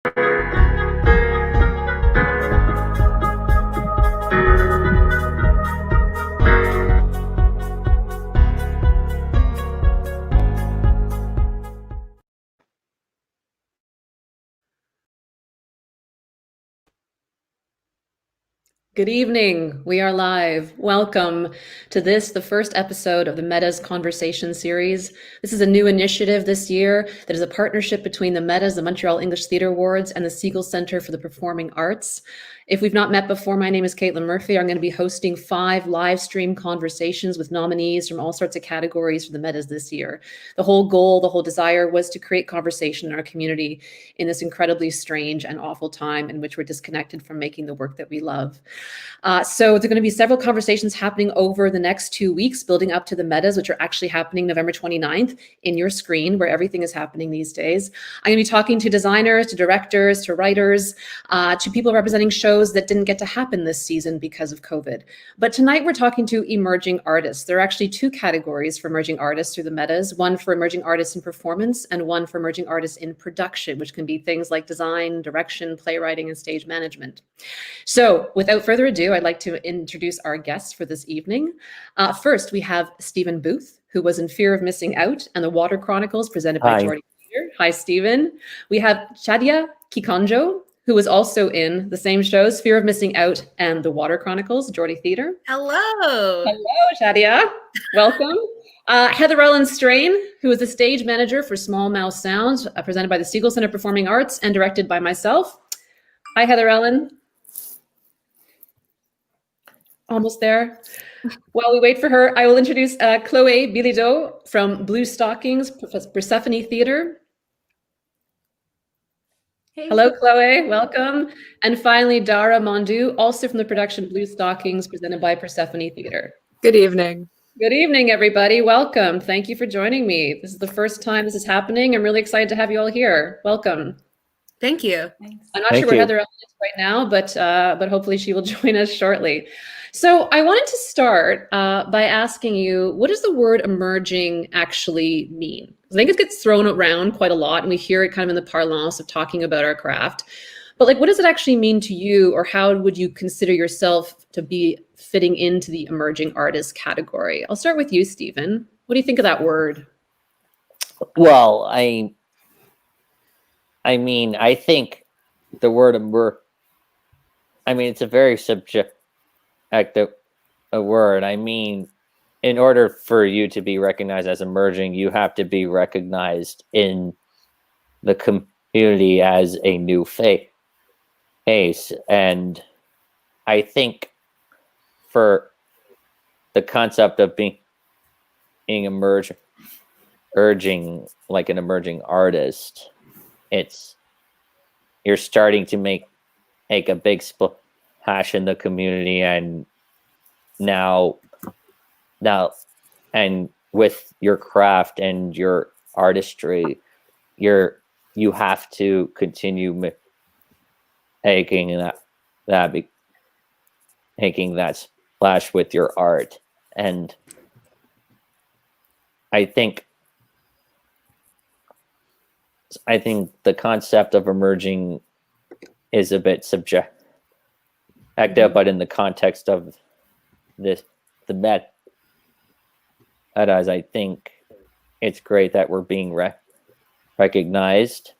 Good evening. We are live. Welcome to the first episode of the Metas Conversation Series. This is a new initiative this year that is a partnership between the Metas, the Montreal English Theatre Awards, and the Siegel Centre for the Performing Arts. If we've not met before, my name is Caitlin Murphy. I'm going to be hosting 5 live stream conversations with nominees from all sorts of categories for the Metas this year. The whole goal, the whole desire was to create conversation in our community in this incredibly strange and awful time in which we're disconnected from making the work that we love. So there are going to be several conversations happening over the next 2 weeks, building up to the Metas, which are actually happening November 29th in your screen, where everything is happening these days. I'm going to be talking to designers, to directors, to writers, to people representing shows that didn't get to happen this season because of COVID. But tonight we're talking to emerging artists. There are actually 2 categories for emerging artists through the Metas, one for emerging artists in performance and one for emerging artists in production, which can be things like design, direction, playwriting, and stage management. So without further ado, I'd like to introduce our guests for this evening. First, we have Stephen Booth, who was in Fear of Missing Out and the Water Chronicles presented by Jordy Theatre. Hi, Stephen. We have Chadia Kikondjo, who was also in the same shows, Fear of Missing Out and the Water Chronicles, Jordy Theatre. Hello. Hello, Chadia. Welcome. HeatherEllen Strain, who is the stage manager for Small Mouth Sounds, presented by the Siegel Centre Performing Arts and directed by myself. Hi, HeatherEllen. Almost there. While we wait for her, I will introduce Chloé Bilodeau from Blue Stockings, Persephone Theatre. Hey. Hello, Chloé. Welcome. And finally, Darragh Mondoux, also from the production Blue Stockings, presented by Persephone Theatre. Good evening. Good evening, everybody. Welcome. Thank you for joining me. This is the first time this is happening. I'm really excited to have you all here. Welcome. Thank you. Thanks. I'm not sure where HeatherEllen is right now, but hopefully she will join us shortly. So I wanted to start by asking you, what does the word emerging actually mean? I think it gets thrown around quite a lot, and we hear it kind of in the parlance of talking about our craft. But like, what does it actually mean to you, or how would you consider yourself to be fitting into the emerging artist category? I'll start with you, Stephen. What do you think of that word? Well, I mean, I think the word it's a very subjective word. I mean, in order for you to be recognized as emerging, you have to be recognized in the community as a new face. And I think for the concept of being emerging, like an emerging artist, you're starting to make a big splash in the community, and now and with your craft and your artistry, you have to continue making that splash with your art. And I think the concept of emerging is a bit subjective, but in the context of the Metas, I think it's great that we're being recognized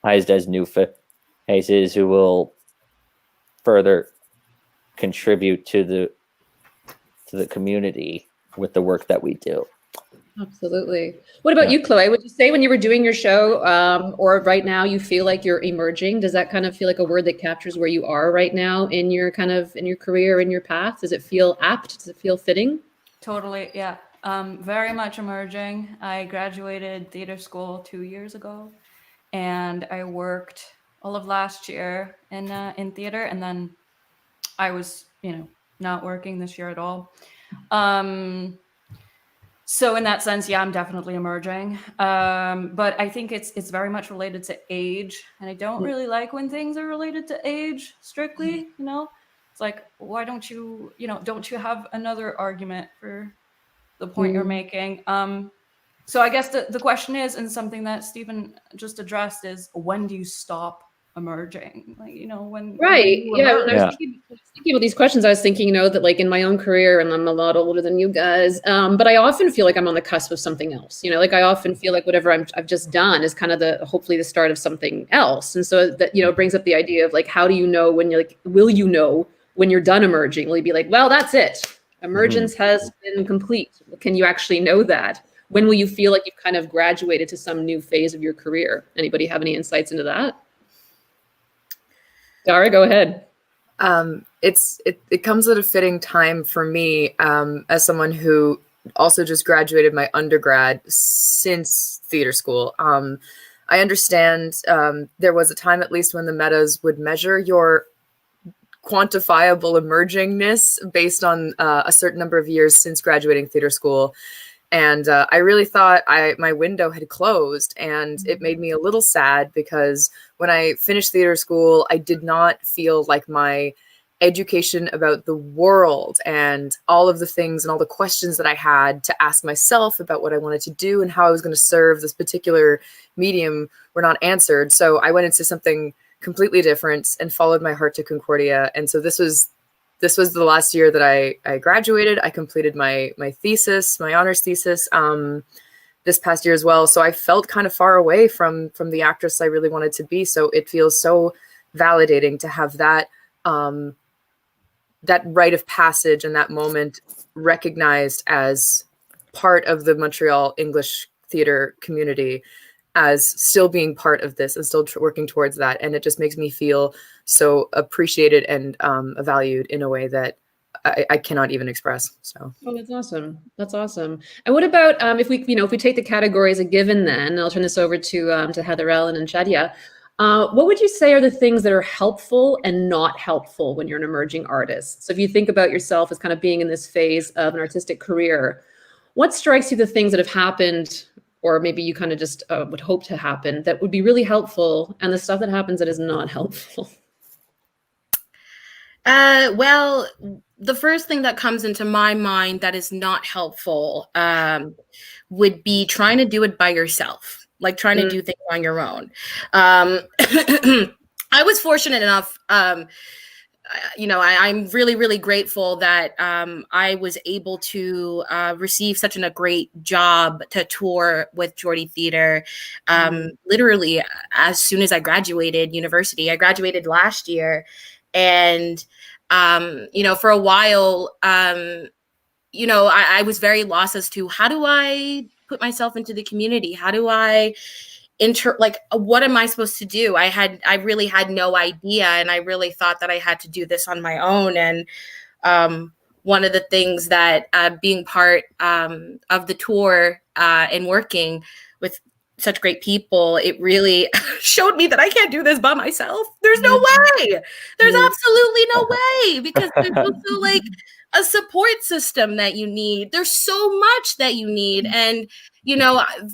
as new faces who will further contribute to the community with the work that we do. Absolutely. What about you, Chloé? Would you say when you were doing your show, or right now, you feel like you're emerging? Does that kind of feel like a word that captures where you are right now in your career, in your path? Does it feel apt? Does it feel fitting? Totally, yeah. Very much emerging. I graduated theater school 2 years ago, and I worked all of last year in theater, and then I was, not working this year at all. So in that sense, yeah, I'm definitely emerging. But I think it's very much related to age. And I don't really like when things are related to age strictly, It's like, why don't don't you have another argument for the point you're making? So I guess the question is, and something that Stephen just addressed, is when do you stop emerging? Like, when Right. you Yeah. When I was Yeah. thinking about these questions, I was thinking, that like in my own career, and I'm a lot older than you guys, but I often feel like I'm on the cusp of something else. Like I often feel like whatever I've just done is kind of hopefully the start of something else. And so that, brings up the idea of like, how do you know when you're like, will you know when you're done emerging? Will you be like, well, that's it. Emergence has been complete. Can you actually know that? When will you feel like you've kind of graduated to some new phase of your career? Anybody have any insights into that? Darragh, go ahead. It comes at a fitting time for me, as someone who also just graduated my undergrad since theater school. I understand there was a time, at least, when the metas would measure your quantifiable emergingness based on a certain number of years since graduating theater school. And I really thought my window had closed, and it made me a little sad because when I finished theater school, I did not feel like my education about the world and all of the things and all the questions that I had to ask myself about what I wanted to do and how I was going to serve this particular medium were not answered. So I went into something completely different and followed my heart to Concordia. And so this was the last year that I graduated. I completed my thesis, my honors thesis, this past year as well. So I felt kind of far away from the actress I really wanted to be. So it feels so validating to have that rite of passage and that moment recognized as part of the Montreal English theater community, as still being part of this and still working towards that. And it just makes me feel so appreciated and valued in a way that I cannot even express. So. Oh, that's awesome. That's awesome. And what about if we take the category as a given, then I'll turn this over to HeatherEllen and Chadia. What would you say are the things that are helpful and not helpful when you're an emerging artist? So if you think about yourself as kind of being in this phase of an artistic career, what strikes you the things that have happened, or maybe you kind of just would hope to happen, that would be really helpful, and the stuff that happens that is not helpful? Well, the first thing that comes into my mind that is not helpful would be trying to do it by yourself, like trying to do things on your own. I was fortunate enough, I'm really, really grateful that I was able to receive such a great job to tour with Geordie Theatre. Literally, as soon as I graduated university, I graduated last year. And, for a while, I was very lost as to how do I put myself into the community? How do I what am I supposed to do? I really had no idea. And I really thought that I had to do this on my own. And one of the things that being part of the tour and working with such great people, it really showed me that I can't do this by myself. There's no way. There's absolutely no way, because there's also like a support system that you need. There's so much that you need. And,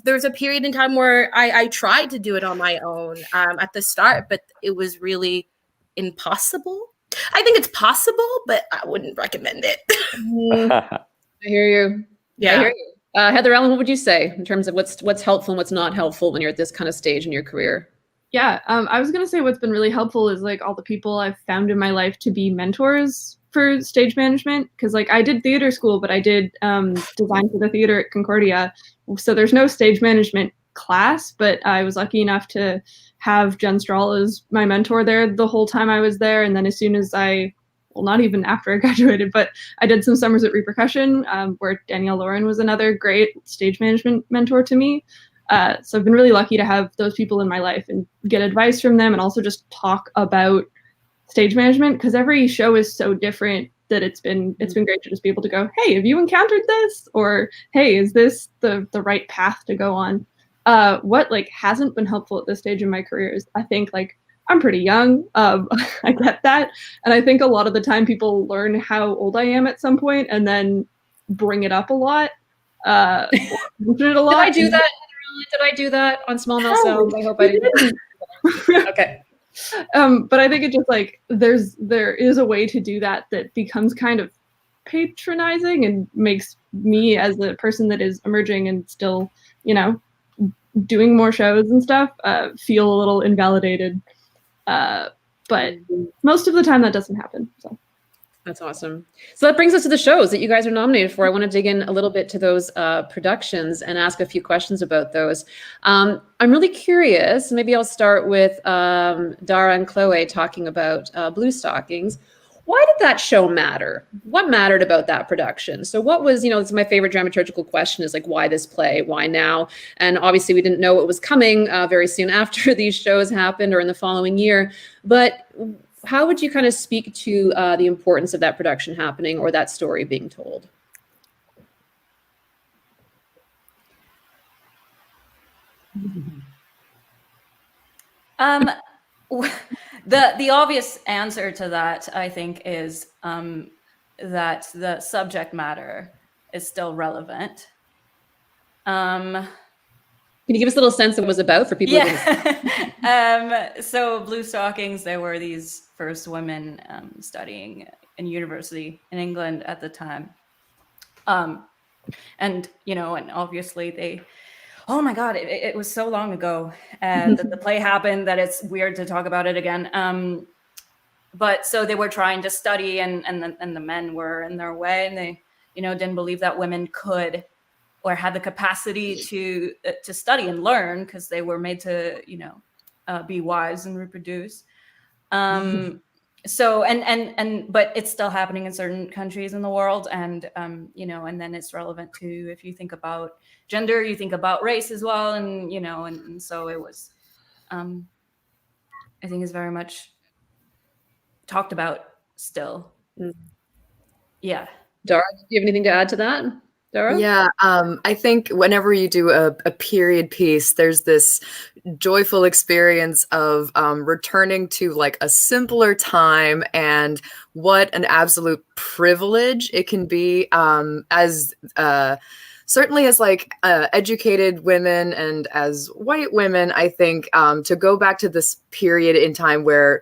there's a period in time where I tried to do it on my own at the start, but it was really impossible. I think it's possible, but I wouldn't recommend it. I hear you. Yeah. I hear you. HeatherEllen, what would you say in terms of what's helpful and what's not helpful when you're at this kind of stage in your career? Yeah, I was gonna say what's been really helpful is like all the people I've found in my life to be mentors for stage management, because like I did theater school, but I did design for the theater at Concordia, so there's no stage management class, but I was lucky enough to have Jen Strahl as my mentor there the whole time I was there. And then as soon as not even after I graduated, but I did some summers at Repercussion, where Danielle Lauren was another great stage management mentor to me. So I've been really lucky to have those people in my life and get advice from them, and also just talk about stage management, because every show is so different that it's been great to just be able to go, hey, have you encountered this? Or, hey, is this the right path to go on? What like hasn't been helpful at this stage in my career is, I think, like, I'm pretty young. I get that. And I think a lot of the time people learn how old I am at some point and then bring it up a lot. Mention it a lot. Did I do that? Did I do that on Small Mouth Sounds? I hope I didn't. Okay. But I think it just like there is a way to do that becomes kind of patronizing and makes me, as a person that is emerging and still doing more shows and stuff, feel a little invalidated. But most of the time that doesn't happen. So. That's awesome. So that brings us to the shows that you guys are nominated for. I want to dig in a little bit to those productions and ask a few questions about those. I'm really curious. Maybe I'll start with Darragh and Chloé talking about Blue Stockings. Why did that show matter? What mattered about that production? So what was, it's my favorite dramaturgical question is like, why this play? Why now? And obviously we didn't know what was coming very soon after these shows happened or in the following year. But how would you kind of speak to the importance of that production happening or that story being told? The obvious answer to that, I think, is that the subject matter is still relevant. Can you give us a little sense of what it was about for people? Yeah. So Blue Stockings, there were these first women studying in university in England at the time. And obviously they, oh my God, it was so long ago that the play happened that it's weird to talk about it again. But so they were trying to study and the men were in their way and they, didn't believe that women could or had the capacity to study and learn because they were made to, be wives and reproduce. So, but it's still happening in certain countries in the world. And, and then it's relevant to, if you think about gender, you think about race as well. And, and so it was, I think is very much talked about still. Yeah. Darragh, do you have anything to add to that? Darragh? Yeah, I think whenever you do a period piece, there's this joyful experience of returning to like a simpler time and what an absolute privilege it can be as certainly as like educated women and as white women, I think to go back to this period in time where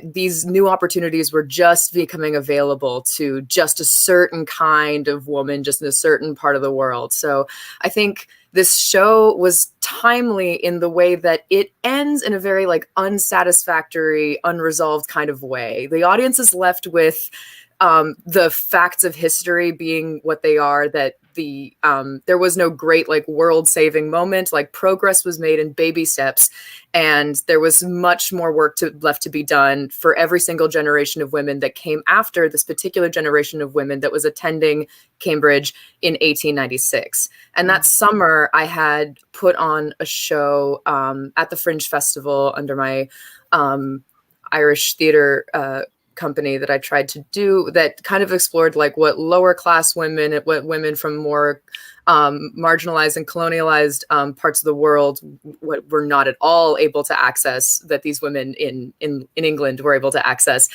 these new opportunities were just becoming available to just a certain kind of woman, just in a certain part of the world. So I think this show was timely in the way that it ends in a very like unsatisfactory, unresolved kind of way. The audience is left with the facts of history being what they are, that there was no great like world-saving moment. Like progress was made in baby steps, and there was much more work left to be done for every single generation of women that came after this particular generation of women that was attending Cambridge in 1896. And that summer, I had put on a show at the Fringe Festival under my Irish theater company that I tried to do that kind of explored like what lower class women, what women from more marginalized and colonialized parts of the world what were not at all able to access, that these women in England were able to access.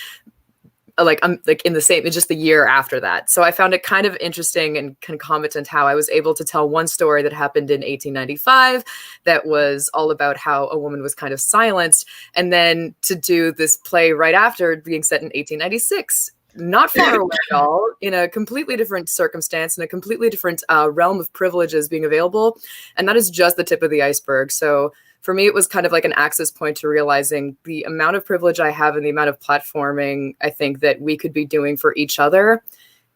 Like in the same, just the year after that. So I found it kind of interesting and concomitant how I was able to tell one story that happened in 1895 that was all about how a woman was kind of silenced, and then to do this play right after being set in 1896, not far away at all, in a completely different circumstance, in a completely different realm of privileges being available. And that is just the tip of the iceberg. So for me, it was kind of like an access point to realizing the amount of privilege I have and the amount of platforming I think that we could be doing for each other.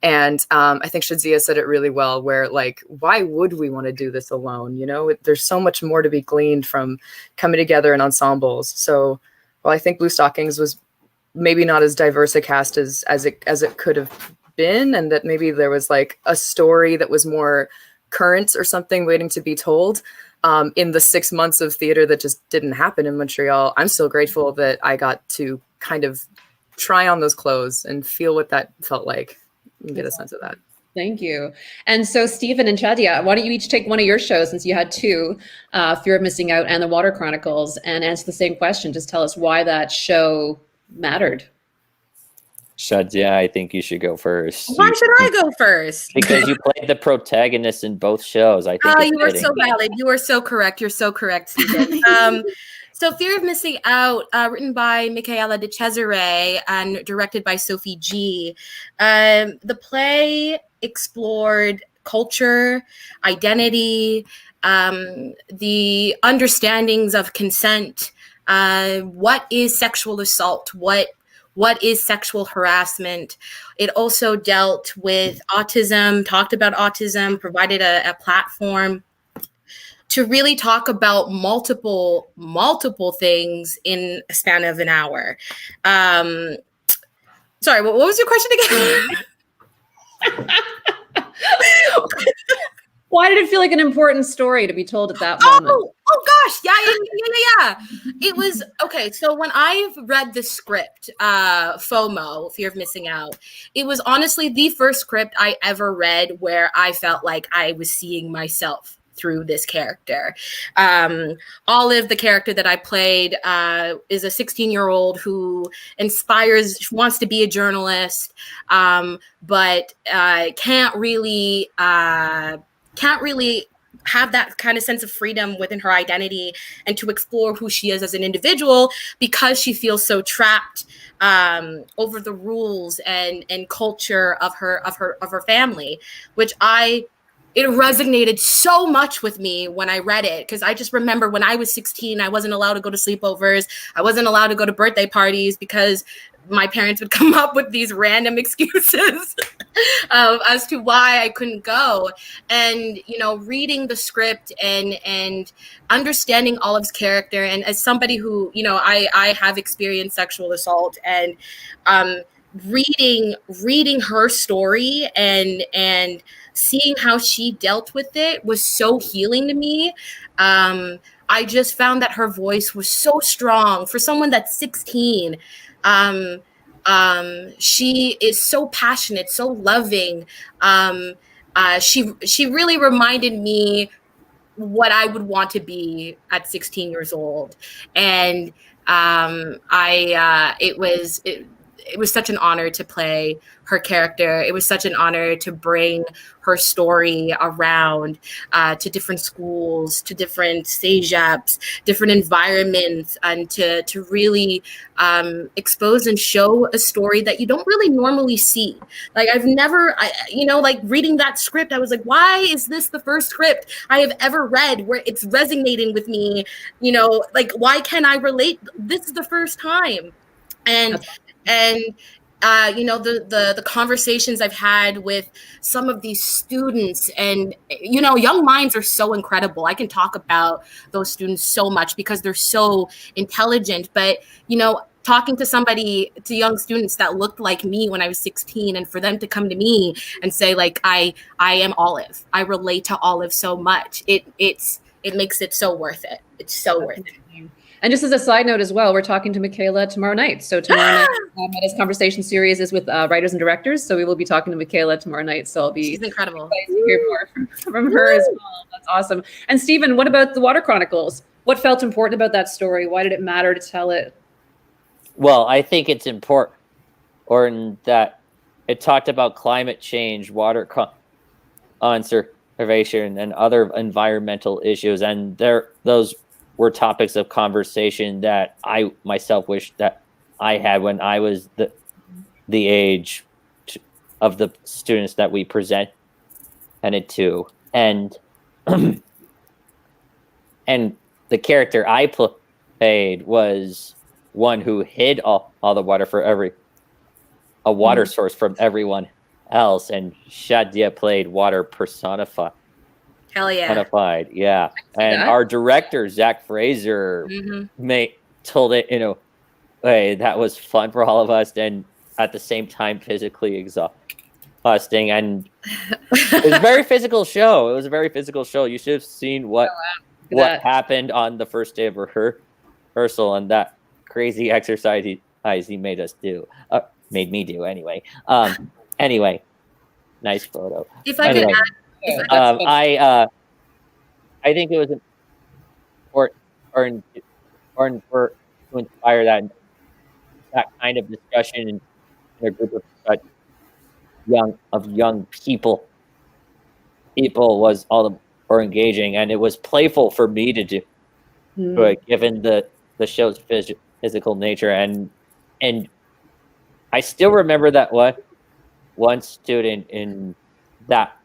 And I think Chadia said it really well, where like, why would we want to do this alone? There's so much more to be gleaned from coming together in ensembles. So, well, I think Blue Stockings was maybe not as diverse a cast as it could have been, and that maybe there was like a story that was more current or something waiting to be told. In the 6 months of theater that just didn't happen in Montreal, I'm still grateful that I got to kind of try on those clothes and feel what that felt like and get a sense of that. Thank you. And so Stephen and Chadia, why don't you each take one of your shows, since you had two, Fear of Missing Out and The Water Chronicles, and answer the same question. Just tell us why that show mattered. Chadia, I think you should go first. Why should I go first? Because you played the protagonist in both shows. I think. Oh, you are so valid. You are so correct. You're so correct, Stephen. So Fear of Missing Out, written by Michaela de Cesare and directed by Sophie G. The play explored culture, identity, the understandings of consent, what is sexual assault, what is sexual harassment. It also dealt with autism, talked about autism, provided a platform to really talk about multiple things in a span of an hour. Sorry, what was your question again? Why did it feel like an important story to be told at that moment? Oh gosh, yeah. It was okay. So when I've read the script, FOMO, Fear of Missing Out, it was honestly the first script I ever read where I felt like I was seeing myself through this character. Olive, the character that I played, is a 16-year-old who wants to be a journalist, but can't really have that kind of sense of freedom within her identity and to explore who she is as an individual because she feels so trapped over the rules and culture of her family, which it resonated so much with me when I read it, because I just remember when I was 16, I wasn't allowed to go to sleepovers. I wasn't allowed to go to birthday parties because my parents would come up with these random excuses as to why I couldn't go. And, reading the script and understanding Olive's character, and as somebody who, I have experienced sexual assault, and reading her story and seeing how she dealt with it was so healing to me. I just found that her voice was so strong for someone that's 16. She is so passionate, so loving. She really reminded me what I would want to be at 16 years old. And it was such an honor to play her character. It was such an honor to bring her story around to different schools, to different CEGEPs, different environments, and to really expose and show a story that you don't really normally see. Like like reading that script, I was like, why is this the first script I have ever read where it's resonating with me? Like, why can't I relate? This is the first time. And the conversations I've had with some of these students, and young minds are so incredible. I can talk about those students so much because they're so intelligent, but talking to young students that looked like me when I was 16, and for them to come to me and say, like, I am Olive, I relate to Olive so much, it makes it so worth it. It's so worth it. And just as a side note as well, we're talking to Michaela tomorrow night. So tomorrow night, Meda's conversation series is with writers and directors. So we will be talking to Michaela tomorrow night. So she's incredible. To hear more from her as well. That's awesome. And Stephen, what about the Water Chronicles? What felt important about that story? Why did it matter to tell it? Well, I think it's important, or that it talked about climate change, water conservation, and other environmental issues, and those were topics of conversation that I myself wish that I had when I was the age of the students that we presented to. And and the character I played was one who hid all the water for a water source from everyone else, and Chadia played water personified. Hell yeah. Personified, yeah. And our director, Zach Fraser, told it in a way that was fun for all of us, and at the same time physically exhausting. And it was a very physical show. It was a very physical show. You should have seen what happened on the first day of rehearsal, and that crazy exercise he made us do. Made me do anyway. Anyway, nice photo. If I could add. I think it was important to inspire that kind of discussion in a group of young people. People was all the more engaging, and it was playful for me to do, given the show's physical nature, and I still remember that one student in that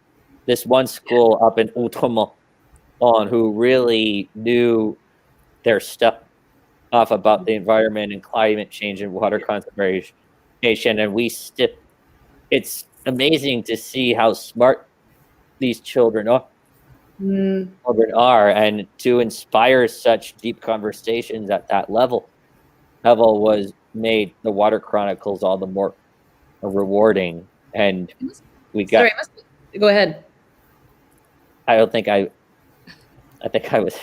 this one school up in Outremont who really knew their stuff about the environment and climate change and water conservation. And it's amazing to see how smart these children are. And to inspire such deep conversations at that level was made the Water Chronicles all the more rewarding. And we got. Sorry, go ahead. I think I was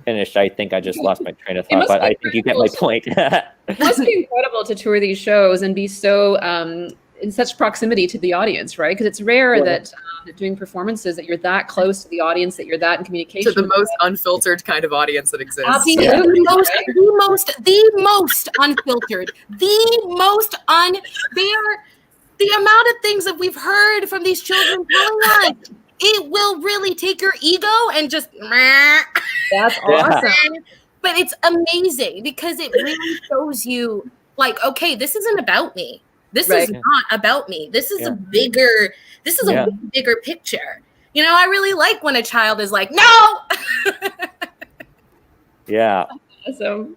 finished. I think I just lost my train of thought, but I think you get my point. It must be incredible to tour these shows and be so in such proximity to the audience, right? Because it's rare that doing performances that you're that close to the audience, that you're that in communication. To the most unfiltered kind of audience that exists. Absolutely. Yeah. The most unfiltered, the amount of things that we've heard from these children telling us, it will really take your ego and just. That's awesome. But it's amazing because it really shows you, like, okay, this isn't about me. This is not about me. This is a bigger picture. You know, I really like when a child is like, no. Yeah. Awesome.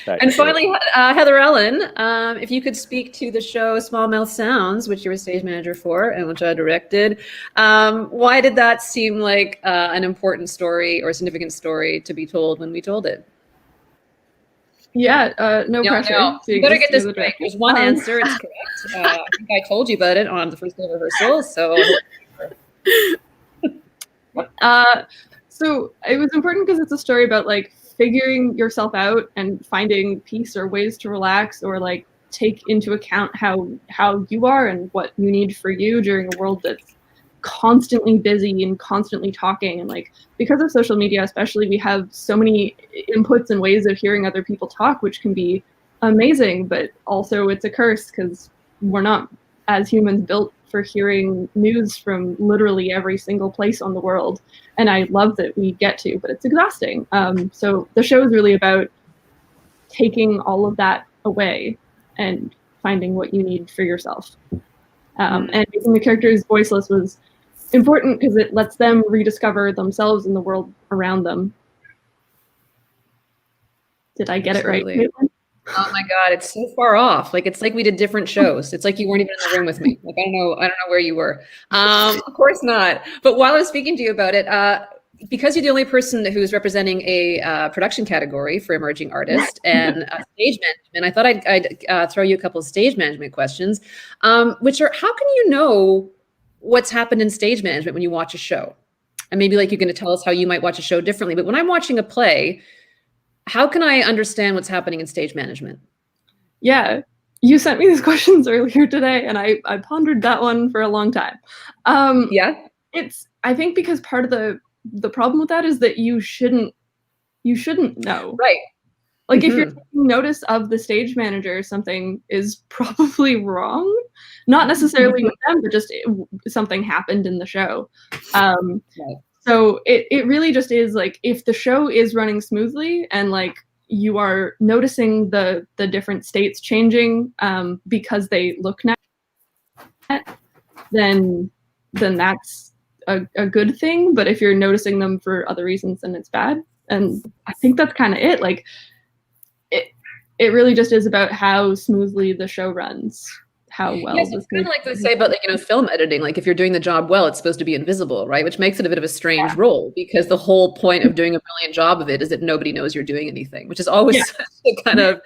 And finally, HeatherEllen, if you could speak to the show Small Mouth Sounds, which you were stage manager for and which I directed, why did that seem like an important story or significant story to be told when we told it? Yeah, no pressure. No. You better get this right. There's one answer. It's correct. I think I told you about it on the first day of rehearsal. So it was important because it's a story about like figuring yourself out and finding peace or ways to relax or like take into account how you are and what you need for you during a world that's constantly busy and constantly talking. And like, because of social media especially, we have so many inputs and ways of hearing other people talk, which can be amazing, but also it's a curse because we're not, as humans, built for hearing news from literally every single place on the world. And I love that we get to, but it's exhausting. So the show is really about taking all of that away and finding what you need for yourself. And making the characters voiceless was important because it lets them rediscover themselves in the world around them. Did I get Absolutely. it right, Caitlin? Oh my God, it's so far off. Like, it's like we did different shows. It's like you weren't even in the room with me. Like, I don't know where you were. Of course not. But while I was speaking to you about it, because you're the only person who's representing a production category for emerging artists and stage management, I thought I'd throw you a couple of stage management questions, which are, how can you know what's happened in stage management when you watch a show? And maybe like you're going to tell us how you might watch a show differently. But when I'm watching a play, how can I understand what's happening in stage management? Yeah, you sent me these questions earlier today, and I pondered that one for a long time. I think because part of the problem with that is that you shouldn't know. Right. Like if you're taking notice of the stage manager, something is probably wrong. Not necessarily with them, but just something happened in the show. Right. So it really just is like, if the show is running smoothly and like you are noticing the different states changing because they look nice, then that's a good thing. But if you're noticing them for other reasons, then it's bad. And I think that's kind of it. Like it really just is about how smoothly the show runs. How well. Yes, it's kind of like they say about, like, film editing. Like, if you're doing the job well, it's supposed to be invisible, right? Which makes it a bit of a strange role, because the whole point of doing a brilliant job of it is that nobody knows you're doing anything, which is always such a kind of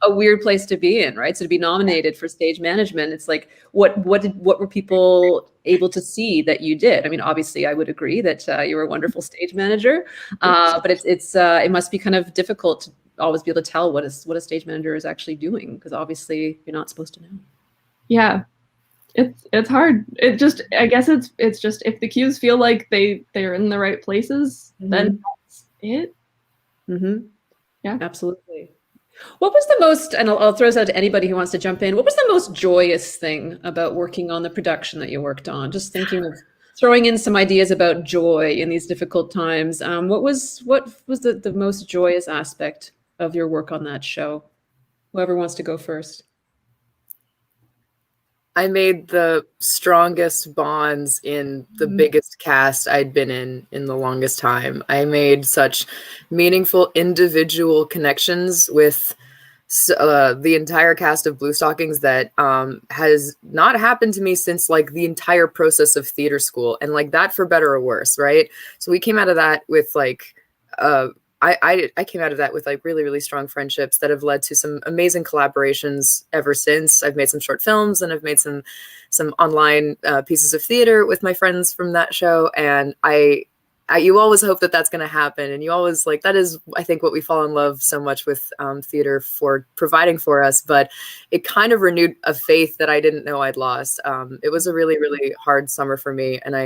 a weird place to be in, right? So to be nominated for stage management, it's like, what were people able to see that you did? I mean, obviously, I would agree that you were a wonderful stage manager, but it must be kind of difficult to always be able to tell what a stage manager is actually doing, because obviously you're not supposed to know. Yeah, it's hard. I guess it's just, if the cues feel like they're in the right places, then that's it. Yeah, absolutely. What was the most, and I'll throw this out to anybody who wants to jump in, what was the most joyous thing about working on the production that you worked on? Just thinking of throwing in some ideas about joy in these difficult times. What was the most joyous aspect of your work on that show? Whoever wants to go first. I made the strongest bonds in the biggest cast I'd been in the longest time. I made such meaningful individual connections with the entire cast of Blue Stockings that has not happened to me since like the entire process of theater school, and like that for better or worse, right? So we came out of that with like I came out of that with like really, really strong friendships that have led to some amazing collaborations ever since. I've made some short films and I've made some online pieces of theater with my friends from that show. And you always hope that that's going to happen. And you always like, that is, I think, what we fall in love so much with theater for providing for us. But it kind of renewed a faith that I didn't know I'd lost. It was a really, really hard summer for me. And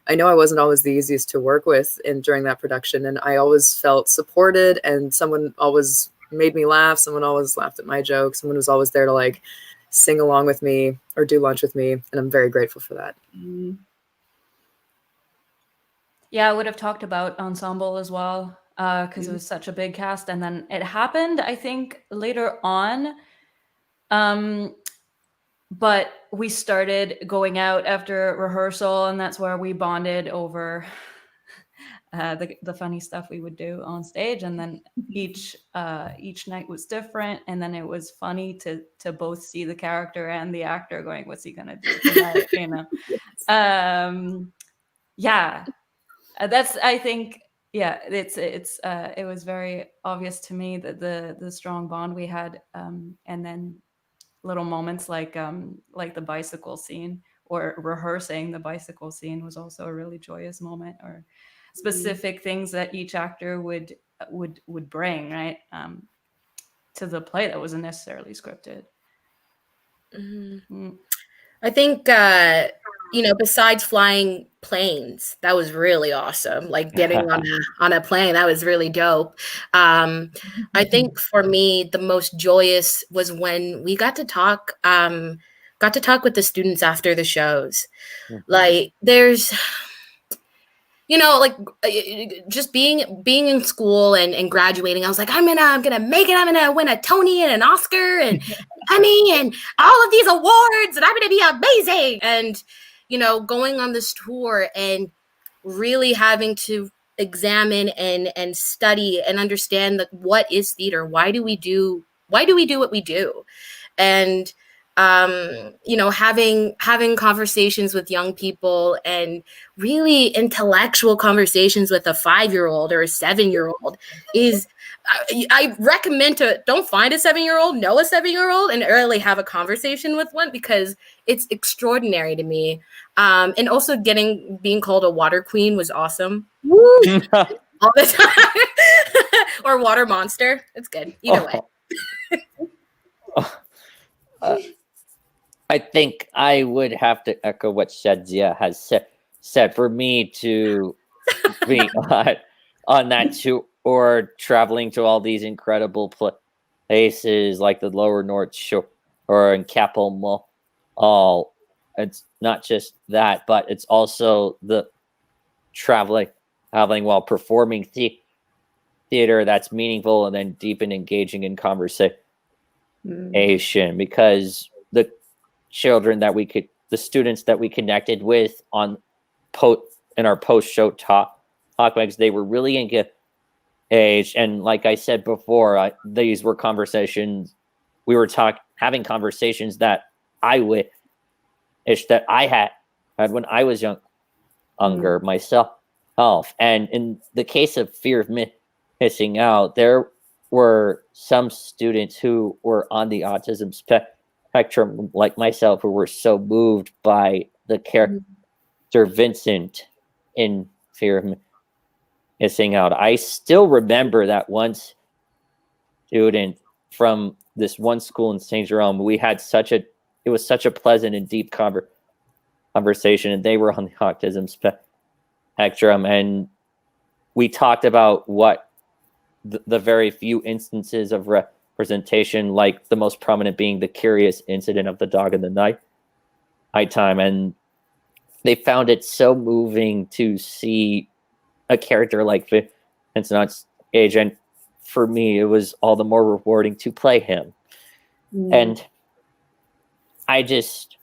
I know I wasn't always the easiest to work with during that production, and I always felt supported, and someone always made me laugh. Someone always laughed at my jokes. Someone was always there to like sing along with me or do lunch with me, and I'm very grateful for that. Yeah, I would have talked about ensemble as well because it was such a big cast, and then it happened, I think, later on. But we started going out after rehearsal, and that's where we bonded over the funny stuff we would do on stage. And then each night was different, and then it was funny to both see the character and the actor going, "What's he gonna do tonight?" You know. Yeah, that's, I think, yeah, it was very obvious to me that the strong bond we had, and then little moments like the bicycle scene, or rehearsing the bicycle scene was also a really joyous moment, or specific things that each actor would bring, right, to the play that wasn't necessarily scripted. I think besides flying planes, that was really awesome. Like getting on a plane, that was really dope. I think for me, the most joyous was when we got to talk with the students after the shows. Like there's, like just being in school and graduating, I was like, I'm gonna make it. I'm gonna win a Tony and an Oscar and Emmy and all of these awards, and I'm gonna be amazing. And going on this tour and really having to examine and study and understand what is theater. Why do we do what we do? And having conversations with young people, and really intellectual conversations with a 5-year-old or a 7-year-old is, I recommend don't find a 7-year-old, know a 7-year-old, and early have a conversation with one, because it's extraordinary to me. And also being called a water queen was awesome. Woo! All the time. Or water monster. It's good. Either way. I think I would have to echo what Chadia has said. For me to be on that tour, or traveling to all these incredible places like the Lower North Shore or in Capel Mall, it's not just that, but it's also the traveling while performing theater that's meaningful and then deep and engaging in conversation, because the students that we connected with in our post-show talks, they were really engaged. And like I said before, these were conversations, we were having conversations that I wish that I had when I was younger myself. And in the case of fear of missing out, there were some students who were on the autism spectrum, like myself, who were so moved by the character Vincent in Fear of Missing Out. I still remember that one student from this one school in St. Jerome. We had it was such a pleasant and deep conversation, and they were on the autism spectrum, and we talked about what the very few instances of representation, like the most prominent being the curious incident of the dog in the nighttime, and they found it so moving to see a character like Vincent on stage, and for me, it was all the more rewarding to play him. And I just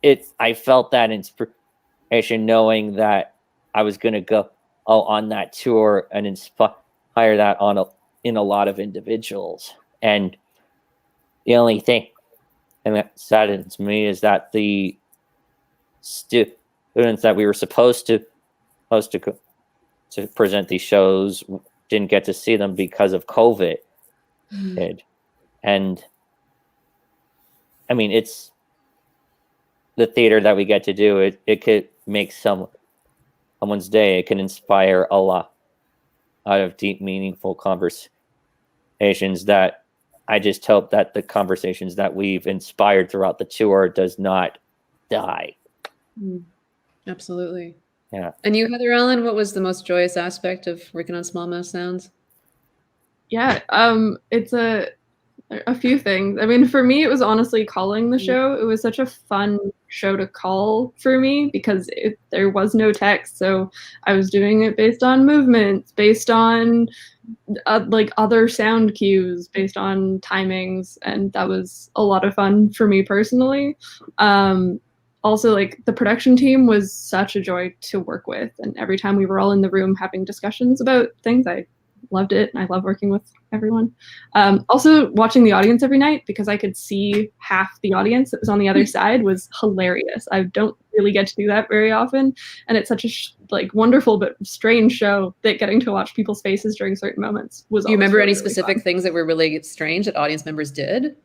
I felt that inspiration knowing that I was going to go on that tour and inspire that in a lot of individuals. And the only thing that saddens me is that the students that we were supposed to present these shows didn't get to see them because of COVID. And I mean, it's the theater that we get to do. It could make someone's day. It can inspire a lot of deep, meaningful conversations that I just hope that the conversations that we've inspired throughout the tour does not die. Absolutely. Yeah. And you, HeatherEllen, what was the most joyous aspect of working on Small Mouse Sounds? Yeah, it's a few things. I mean, for me, it was honestly calling the show. It was such a fun show to call for me because there was no text. So I was doing it based on movements, based on like other sound cues, based on timings. And that was a lot of fun for me personally. Also, like the production team was such a joy to work with. And every time we were all in the room having discussions about things, I loved it. And I love working with everyone. Also, watching the audience every night because I could see half the audience that was on the other side was hilarious. I don't really get to do that very often. And it's such a like wonderful but strange show that getting to watch people's faces during certain moments was. Do you remember really, any really specific fun. things that were really strange that audience members did?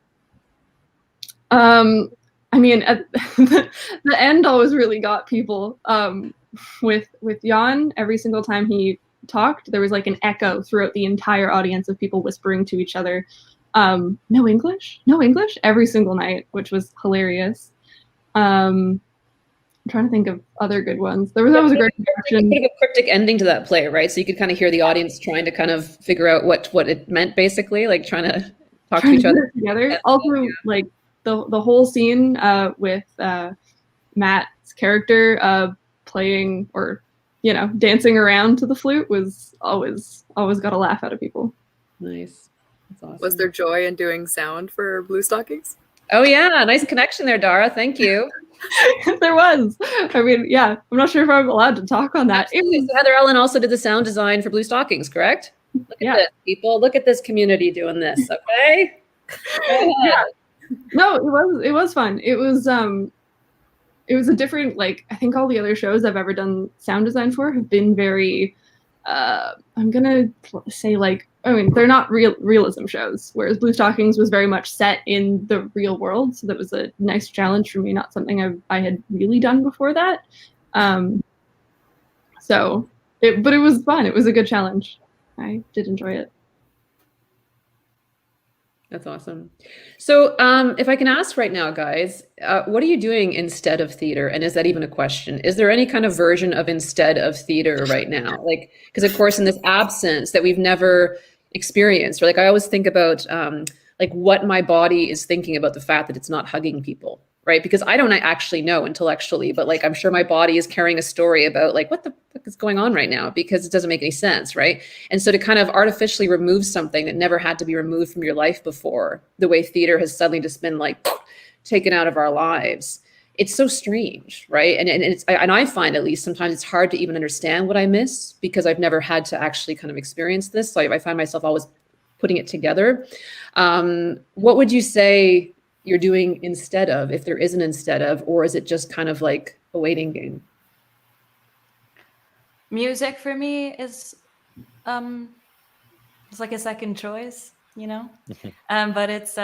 I mean, at the end always really got people. With Jan, every single time he talked, there was like an echo throughout the entire audience of people whispering to each other, no English, every single night, which was hilarious. I'm trying to think of other good ones. There was always a great a bit of a cryptic ending to that play, right? So you could kind of hear the audience trying to kind of figure out what it meant, basically, like trying to talk to each other together. Also, like the whole scene with Matt's character playing or dancing around to the flute was always got a laugh out of people. Nice. That's awesome. Was there joy in doing sound for Blue Stockings? Oh yeah, nice connection there, Darragh. Thank you. There was. I mean, yeah, I'm not sure if I'm allowed to talk on that. So HeatherEllen also did the sound design for Blue Stockings, correct? Look at this, people. Look at this community doing this, okay? Yeah. No, it was fun. It was a different, like, I think all the other shows I've ever done sound design for have been very I'm gonna say, like, I mean, they're not realism shows, whereas Blue Stockings was very much set in the real world. So that was a nice challenge for me, not something I had really done before that. But it was fun. It was a good challenge. I did enjoy it. That's awesome. So if I can ask right now, guys, what are you doing instead of theater? And is that even a question? Is there any kind of version of instead of theater right now? Like, because of course, in this absence that we've never experienced, or like I always think about like what my body is thinking about the fact that it's not hugging people, right? Because I don't actually know intellectually, but like I'm sure my body is carrying a story about like what the fuck is going on right now because it doesn't make any sense, right? And so to kind of artificially remove something that never had to be removed from your life before, the way theater has suddenly just been like taken out of our lives, it's so strange, right? And I find, at least sometimes, it's hard to even understand what I miss because I've never had to actually kind of experience this. So I find myself always putting it together. What would you say you're doing instead of, if there is an instead of, or is it just kind of like a waiting game? Music for me is it's like a second choice, but it's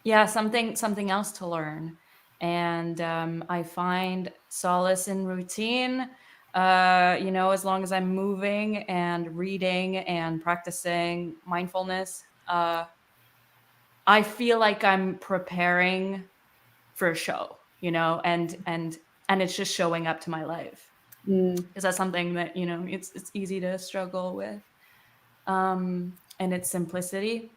yeah, something else to learn. And I find solace in routine, as long as I'm moving and reading and practicing mindfulness. I feel like I'm preparing for a show, and it's just showing up to my life. Is that something that, it's easy to struggle with, and its simplicity.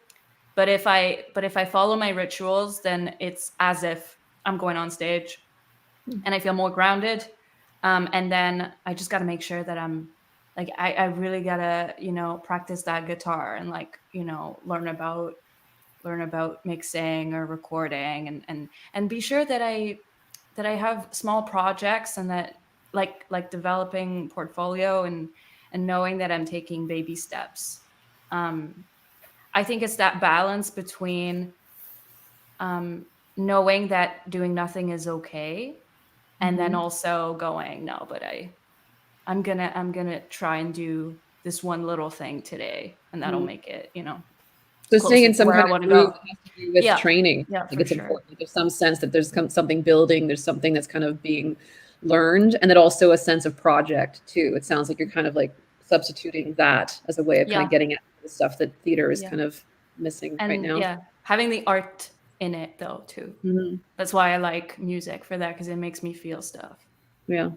But if I follow my rituals, then it's as if I'm going on stage and I feel more grounded. And then I just got to make sure that I'm like, I really got to, practice that guitar and like, learn about mixing or recording and be sure that I that I have small projects, and that like developing portfolio and knowing that I'm taking baby steps. I think it's that balance between knowing that doing nothing is okay, and then also going, no, but I'm gonna try and do this one little thing today, and that'll make it, So staying in closer to some where I kind of wanna groove go. has to do with Yeah. training. Yeah, Like for it's sure. important. Like there's some sense that there's something building, there's something that's kind of being learned, and then also a sense of project too. It sounds like you're kind of like substituting that as a way of kind Yeah. of getting at the stuff that theater is Yeah. kind of missing And right now. yeah, having the art in it though too. Mhm. That's why I like music for that, because it makes me feel stuff. Yeah,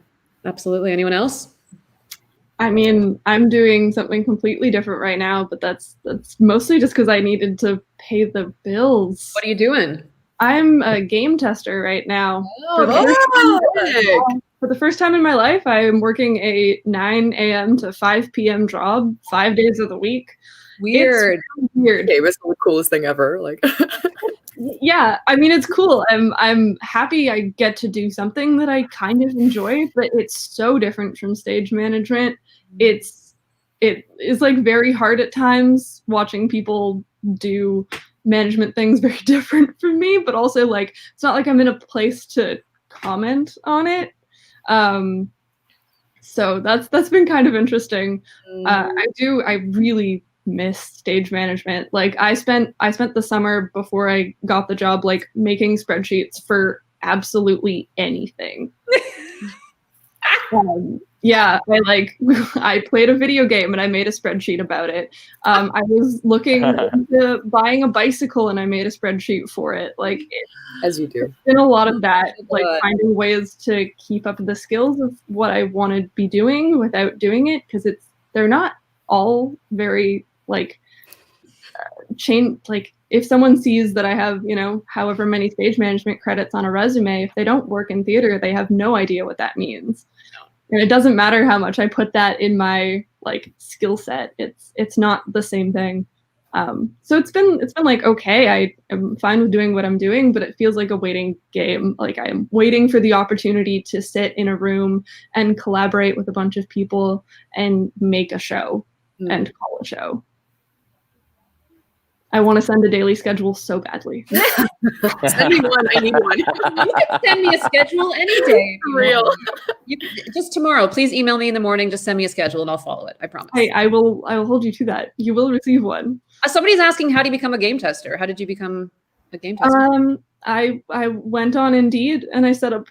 absolutely. Anyone else? I mean, I'm doing something completely different right now, but that's mostly just because I needed to pay the bills. What are you doing? I'm a game tester right now. Oh, For the first time in my life, I am working a 9 a.m. to 5 p.m. job 5 days of the week. Weird. It's weird. It was the coolest thing ever. Like, Yeah, I mean, it's cool. I'm happy I get to do something that I kind of enjoy, but it's so different from stage management. It is like very hard at times watching people do management things very different from me, but also like it's not like I'm in a place to comment on it. So that's been kind of interesting. I really miss stage management. Like I spent the summer before I got the job like making spreadsheets for absolutely anything. Yeah, I played a video game and I made a spreadsheet about it. I was looking into buying a bicycle and I made a spreadsheet for it. Like as you do. it's been a lot of that, like finding ways to keep up the skills of what I want to be doing without doing it, because they're not all very like like if someone sees that I have, however many stage management credits on a resume, if they don't work in theater, they have no idea what that means. And it doesn't matter how much I put that in my like skill set. It's not the same thing. So it's been like, okay, I am fine with doing what I'm doing, but it feels like a waiting game. Like I'm waiting for the opportunity to sit in a room and collaborate with a bunch of people and make a show and call a show. I want to send a daily schedule so badly. Send me one. I need one. You can send me a schedule any day. For real. Just tomorrow. Please email me in the morning. Just send me a schedule and I'll follow it. I promise. I will hold you to that. You will receive one. Somebody's asking, how do you become a game tester? How did you become a game tester? I went on Indeed and I set up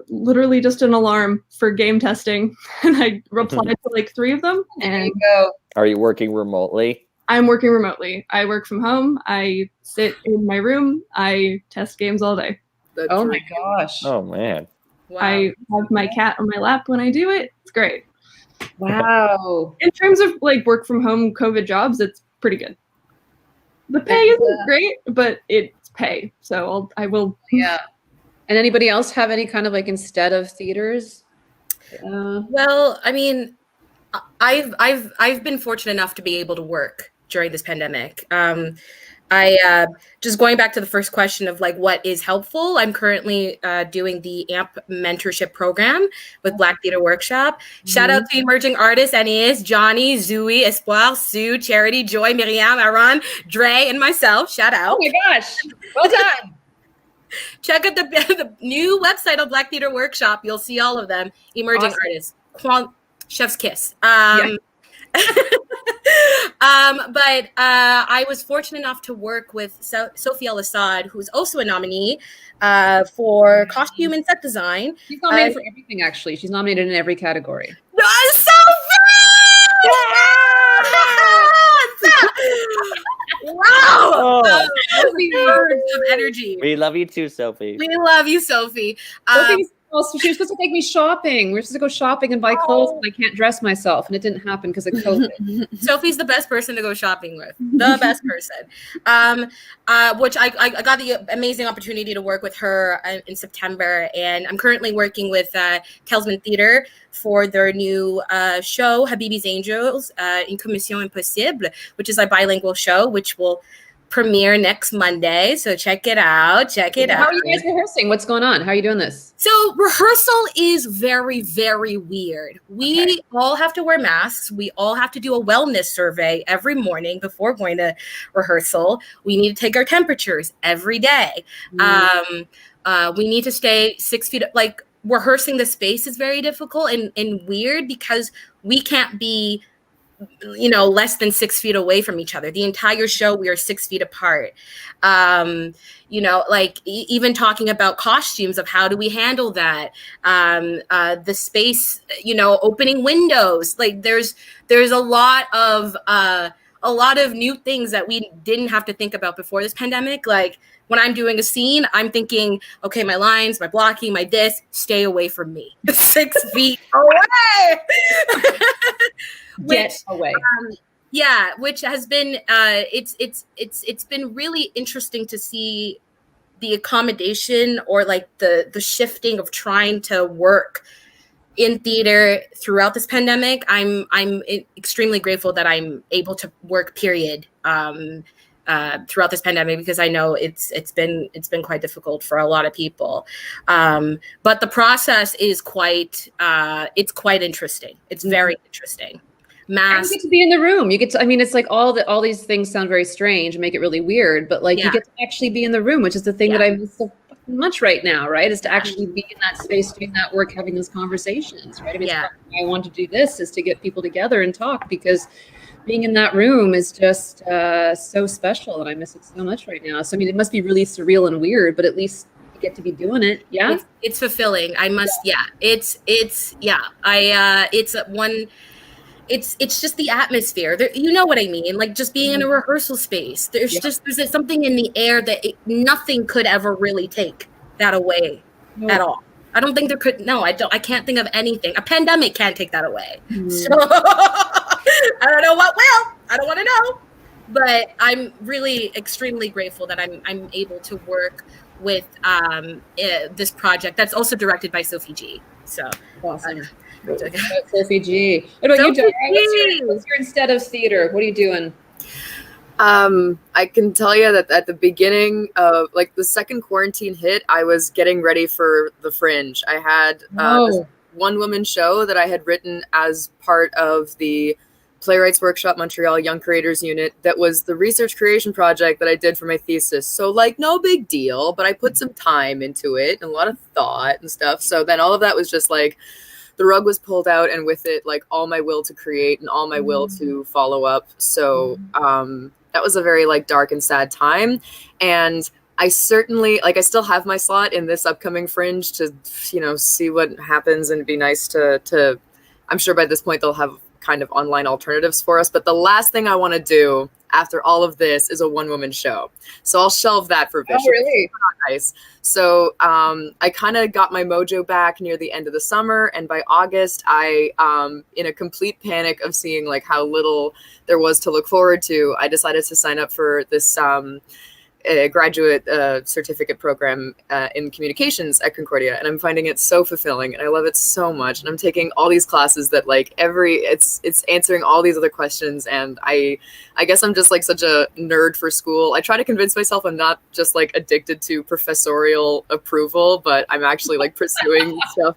literally just an alarm for game testing, and I replied to like 3 of them. And there you go. Are you working remotely? I'm working remotely. I work from home. I sit in my room. I test games all day. Oh my gosh. Oh man. Wow. I have my cat on my lap when I do it. It's great. Wow. In terms of like work from home COVID jobs, it's pretty good. The pay isn't great, but it's pay. So I will. Yeah. And anybody else have any kind of like instead of theaters? Well, I mean, I've been fortunate enough to be able to work during this pandemic. I just going back to the first question of like what is helpful. I'm currently doing the AMP mentorship program with Black Theater Workshop. Shout out to emerging artists: Anis, Johnny, Zooey, Espoir, Sue, Charity, Joy, Miriam, Aaron, Dre, and myself. Shout out! Oh my gosh! Well done. Check out the new website of Black Theater Workshop. You'll see all of them. Emerging artists. Chef's kiss. But I was fortunate enough to work with Sophie El-Assad, who's also a nominee for costume and set design. She's nominated for everything, actually. She's nominated in every category. Sophie! Wow! Words of energy. We love you too, Sophie. We love you, Sophie. She was supposed to take me shopping. We were supposed to go shopping and buy clothes, and I can't dress myself, and it didn't happen because of COVID. Sophie's the best person to go shopping with. The best person. Which I got the amazing opportunity to work with her in September, and I'm currently working with Kelsman Theater for their new show, Habibi's Angels, In Commission Impossible, which is a bilingual show, which will premiere next Monday. So check it out. Check it How out. are you guys rehearsing? What's going on? How are you doing this? So rehearsal is very, very weird. We all have to wear masks. We all have to do a wellness survey every morning before going to rehearsal. We need to take our temperatures every day. We need to stay 6 feet. Like, rehearsing the space is very difficult and weird because we can't be, less than 6 feet away from each other. The entire show, we are 6 feet apart. Even talking about costumes, of how do we handle that? The space, opening windows. Like, there's a lot of new things that we didn't have to think about before this pandemic. Like, when I'm doing a scene, I'm thinking, okay, my lines, my blocking, my this, stay away from me. 6 feet away. Get away. Which has been it's been really interesting to see the accommodation, or like the shifting of trying to work in theater throughout this pandemic. I'm extremely grateful that I'm able to work, period, throughout this pandemic, because I know it's been quite difficult for a lot of people. But the process is quite interesting. It's very interesting. And you get to be in the room. You get to, it's like all these things sound very strange and make it really weird, but like you get to actually be in the room, which is the thing that I miss so fucking much right now, right? Is to actually be in that space, doing that work, having those conversations, right? I want to do this is to get people together and talk, because being in that room is just so special, and I miss it so much right now. So it must be really surreal and weird, but at least you get to be doing it. Yeah, it's fulfilling. I must. It's just the atmosphere. You know what I mean? Like, just being in a rehearsal space. There's something in the air that nothing could ever really take that away at all. I don't think there could. No, I don't. I can't think of anything. A pandemic can't take that away. So I don't know what will. I don't want to know. But I'm really extremely grateful that I'm able to work with this project that's also directed by Sophie G. So awesome. Sophie G. What about you, Darragh? What's your instead of theater? What are you doing? I can tell you that at the beginning of the second quarantine hit, I was getting ready for the Fringe. I had this one-woman show that I had written as part of the Playwrights Workshop Montreal Young Creators Unit. That was the research creation project that I did for my thesis. So no big deal, but I put some time into it and a lot of thought and stuff. So then all of that was just the rug was pulled out, and with it, all my will to create and all my will to follow up. So that was a very dark and sad time. And I certainly I still have my slot in this upcoming Fringe to, see what happens, and be nice to I'm sure by this point they'll have kind of online alternatives for us. But the last thing I want to do after all of this is a one-woman show. So I'll shelve that for Bishop. Oh, really? Nice. So I kind of got my mojo back near the end of the summer. And by August, I, in a complete panic of seeing how little there was to look forward to, I decided to sign up for this graduate certificate program in communications at Concordia, and I'm finding it so fulfilling, and I love it so much. And I'm taking all these classes that it's answering all these other questions, and I guess I'm just such a nerd for school. I try to convince myself I'm not just addicted to professorial approval, but I'm actually pursuing stuff.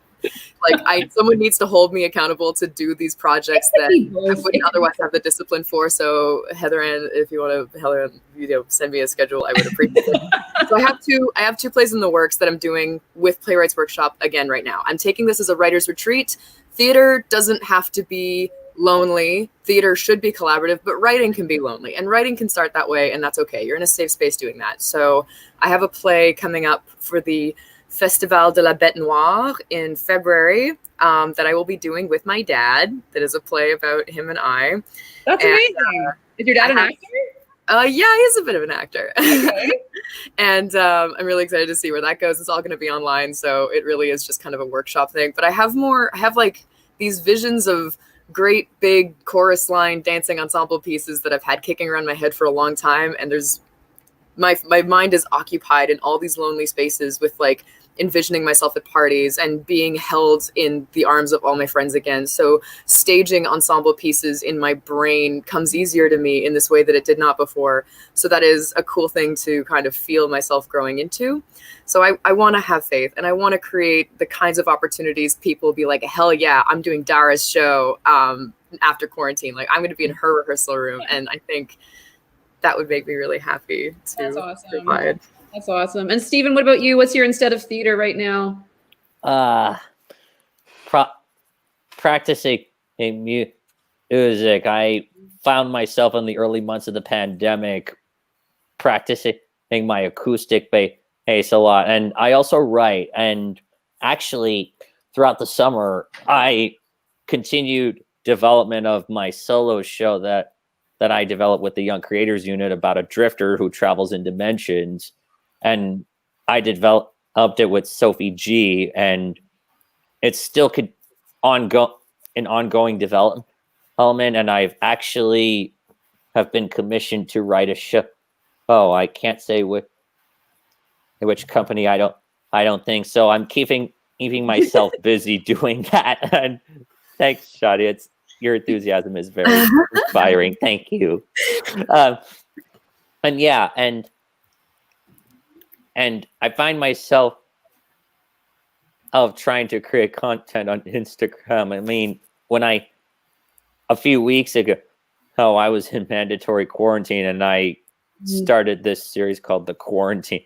Someone needs to hold me accountable to do these projects that I wouldn't otherwise have the discipline for. So HeatherEllen, if you want to, send me a schedule, I would appreciate it. So I have two plays in the works that I'm doing with Playwrights Workshop again right now. I'm taking this as a writer's retreat. Theater doesn't have to be lonely. Theater should be collaborative, but writing can be lonely, and writing can start that way, and that's okay. You're in a safe space doing that. So I have a play coming up for the Festival de la Bête Noire in February that I will be doing with my dad. That is a play about him and I. That's amazing. Is your dad an actor? Yeah, he's a bit of an actor. Okay. And I'm really excited to see where that goes. It's all going to be online, so it really is just kind of a workshop thing. But I have these visions of great big chorus line dancing ensemble pieces that I've had kicking around my head for a long time, and there's my mind is occupied in all these lonely spaces with like envisioning myself at parties and being held in the arms of all my friends again. So staging ensemble pieces in my brain comes easier to me in this way that it did not before. So that is a cool thing to kind of feel myself growing into. So I want to have faith, and I want to create the kinds of opportunities people be like, hell yeah, I'm doing Darragh's show after quarantine. Like I'm going to be in her rehearsal room. And I think that would make me really happy to That's awesome. provide. That's awesome. And Stephen, what about you? What's your instead of theater right now? Practicing music. I found myself in the early months of the pandemic practicing my acoustic bass a lot. And I also write. And actually, throughout the summer, I continued development of my solo show that I developed with the Young Creators Unit about a drifter who travels in dimensions. And I developed it with Sophie G, and it's still an ongoing development element. And I've actually have been commissioned to write a show. Oh, I can't say which company. I don't think so. I'm keeping myself busy doing that. And thanks, Chadia. Your enthusiasm is very inspiring. Thank you. And yeah, and I find myself trying to create content on Instagram. I mean, a few weeks ago, I was in mandatory quarantine, and I started this series called The Quarantine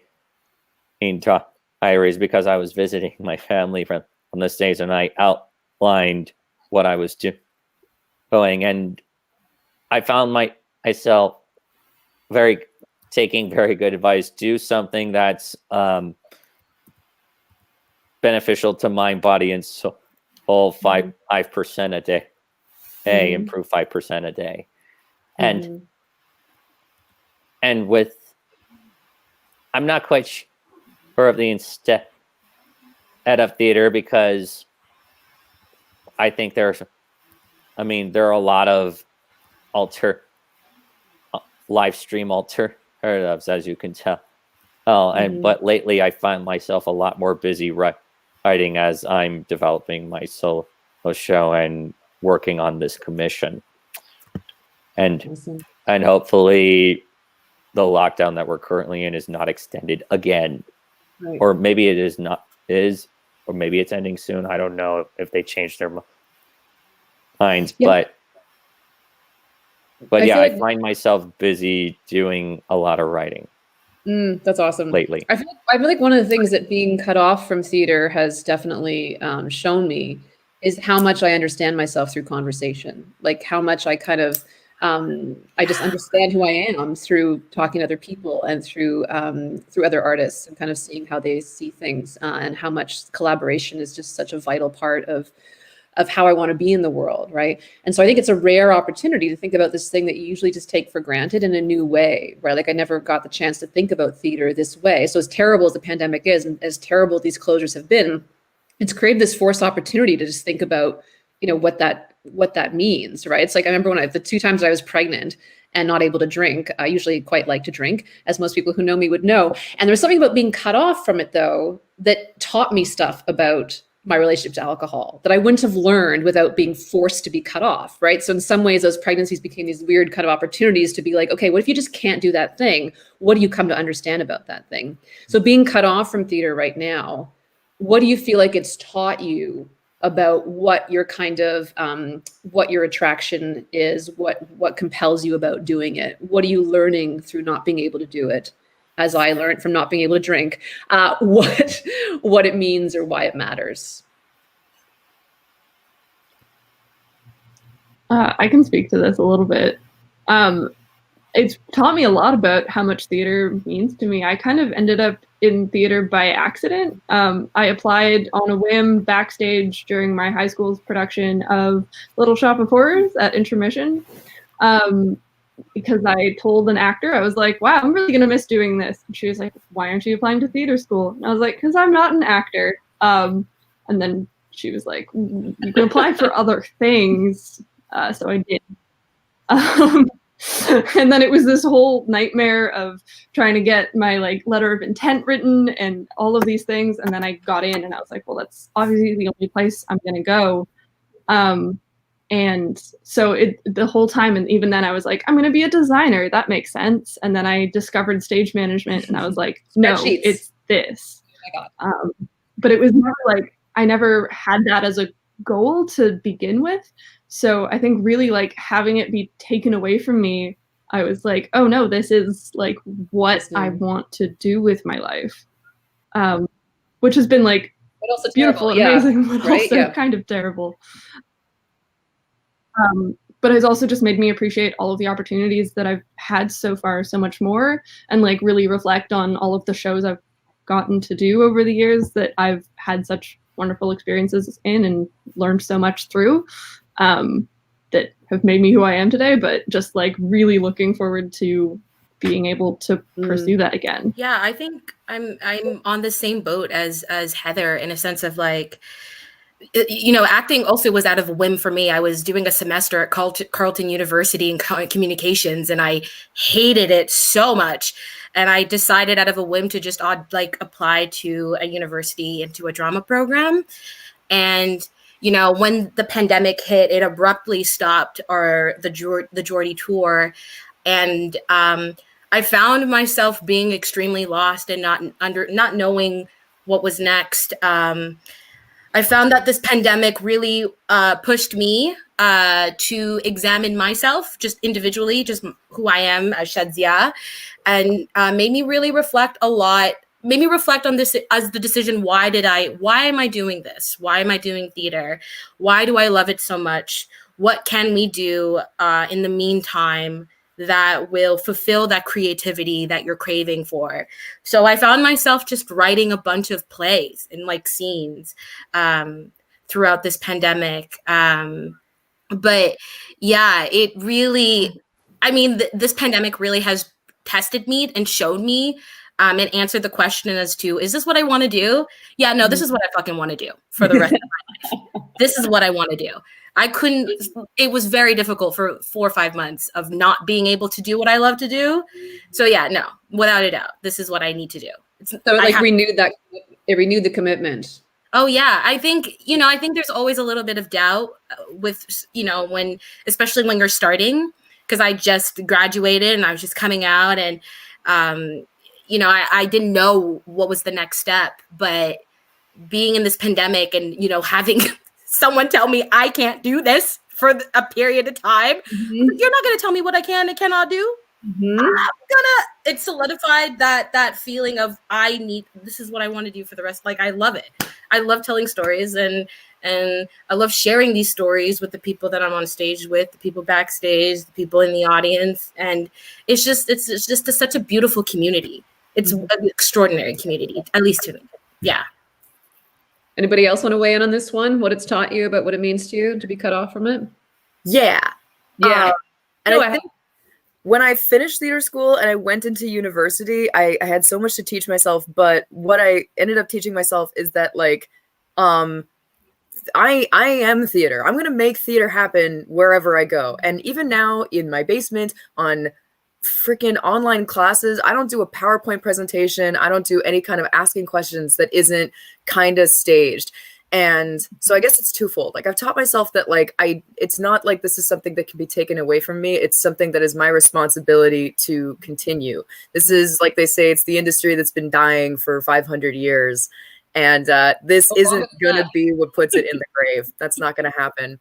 Diaries because I was visiting my family from the States, and I outlined what I was doing, and I found myself taking very good advice. Do something that's beneficial to mind, body, and soul. 5% a day. Hey, improve 5% a day. And with, I'm not quite sure of the instead of theater, because I think there are a lot of live stream alternatives, as you can tell. But lately I find myself a lot more busy writing as I'm developing my solo show and working on this commission. And hopefully the lockdown that we're currently in is not extended again. Right. Or maybe it or maybe it's ending soon. I don't know if they changed their minds, but yeah, I find myself busy doing a lot of writing. That's awesome. Lately. I feel like one of the things that being cut off from theater has definitely shown me is how much I understand myself through conversation. Like how much I kind of, I just understand who I am through talking to other people and through other artists and kind of seeing how they see things, and how much collaboration is just such a vital part of how I want to be in the world, right? And so I think it's a rare opportunity to think about this thing that you usually just take for granted in a new way, right? Like I never got the chance to think about theater this way. So as terrible as the pandemic is, and as terrible these closures have been, it's created this forced opportunity to just think about, what that means, right? It's like, I remember the 2 times I was pregnant and not able to drink. I usually quite like to drink, as most people who know me would know. And there's something about being cut off from it, though, that taught me stuff about my relationship to alcohol that I wouldn't have learned without being forced to be cut off, right? So in some ways, those pregnancies became these weird kind of opportunities to be like, okay, what if you just can't do that thing? What do you come to understand about that thing? So being cut off from theater right now, what do you feel like it's taught you about what your kind of, what your attraction is, what compels you about doing it? What are you learning through not being able to do it? As I learned from not being able to drink, what it means or why it matters. I can speak to this a little bit. It's taught me a lot about how much theater means to me. I kind of ended up in theater by accident. I applied on a whim backstage during my high school's production of Little Shop of Horrors at intermission. Because I told an actor, I was like, wow, I'm really going to miss doing this. And she was like, why aren't you applying to theater school? And I was like, because I'm not an actor. And then she was like, you can apply for other things. So I did. And then it was this whole nightmare of trying to get my like letter of intent written and all of these things. And then I got in and I was like, well, that's obviously the only place I'm going to go. And so the whole time, and even then I was like, I'm going to be a designer. That makes sense. And then I discovered stage management and I was like, no, it's this. Oh my God. But it was never like, I never had that as a goal to begin with. So I think really like having it be taken away from me, I was like, oh no, this is like what I want to do with my life. Which has been like beautiful and amazing, but also kind of terrible. But it's also just made me appreciate all of the opportunities that I've had so far so much more, and like really reflect on all of the shows I've gotten to do over the years that I've had such wonderful experiences in and learned so much through, that have made me who I am today, but just like really looking forward to being able to pursue that again. Yeah, I think I'm on the same boat as Heather, in a sense of like, you know, acting also was out of a whim for me. I was doing a semester at Carleton University in communications, and I hated it so much. And I decided out of a whim to just apply to a university into a drama program. And, you know, when the pandemic hit, it abruptly stopped the Geordie tour. And I found myself being extremely lost and not knowing what was next. I found that this pandemic really pushed me to examine myself just individually, just who I am as Chadia, and made me really reflect a lot, made me reflect on this as the decision, why am I doing this? Why am I doing theater? Why do I love it so much? What can we do in the meantime that will fulfill that creativity that you're craving for? So I found myself just writing a bunch of plays and like scenes throughout this pandemic. But yeah, it really, I mean, this pandemic really has tested me and showed me and answered the question as to, is this what I want to do? Yeah, no, this is what I fucking want to do for the rest of my life. This is what I want to do. It was very difficult for 4 or 5 months of not being able to do what I love to do. So yeah, no, without a doubt, this is what I need to do. It renewed the commitment. Oh yeah. I think there's always a little bit of doubt with, you know, especially when you're starting, because I just graduated and I was just coming out, and, you know, I didn't know what was the next step, but being in this pandemic and, you know, having someone tell me I can't do this for a period of time. You're not going to tell me what I can and cannot do. It solidified that feeling of this is what I want to do for the rest. Like, I love it. I love telling stories, and I love sharing these stories with the people that I'm on stage with, the people backstage, the people in the audience. And it's just such a beautiful community. It's an extraordinary community, at least to me. Yeah. Anybody else want to weigh in on this one? What it's taught you about what it means to you to be cut off from it? Yeah. Yeah. And I think when I finished theater school and I went into university, I had so much to teach myself. But what I ended up teaching myself is that, like, I am theater. I'm going to make theater happen wherever I go. And even now in my basement on freaking online classes, I don't do a PowerPoint presentation. I don't do any kind of asking questions that isn't kind of staged. And so I guess it's twofold. Like, I've taught myself that, like, it's not like this is something that can be taken away from me. It's something that is my responsibility to continue. This is, like they say, it's the industry that's been dying for 500 years. And this isn't going to be what puts it in the grave. That's not going to happen.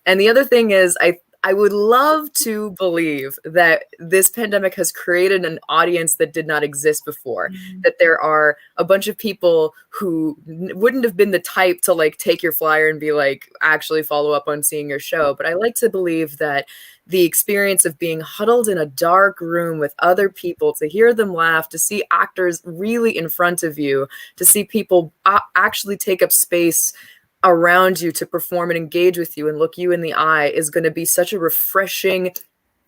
And the other thing is, I would love to believe that this pandemic has created an audience that did not exist before, that there are a bunch of people who wouldn't have been the type to, like, take your flyer and be like, actually follow up on seeing your show. But I like to believe that the experience of being huddled in a dark room with other people, to hear them laugh, to see actors really in front of you, to see people actually take up space around you to perform and engage with you and look you in the eye, is going to be such a refreshing,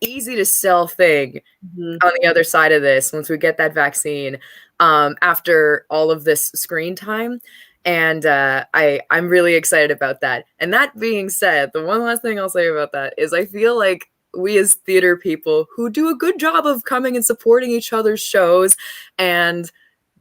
easy to sell thing on the other side of this, once we get that vaccine, after all of this screen time. And I'm really excited about that. And that being said, the one last thing I'll say about that is I feel like we as theater people who do a good job of coming and supporting each other's shows and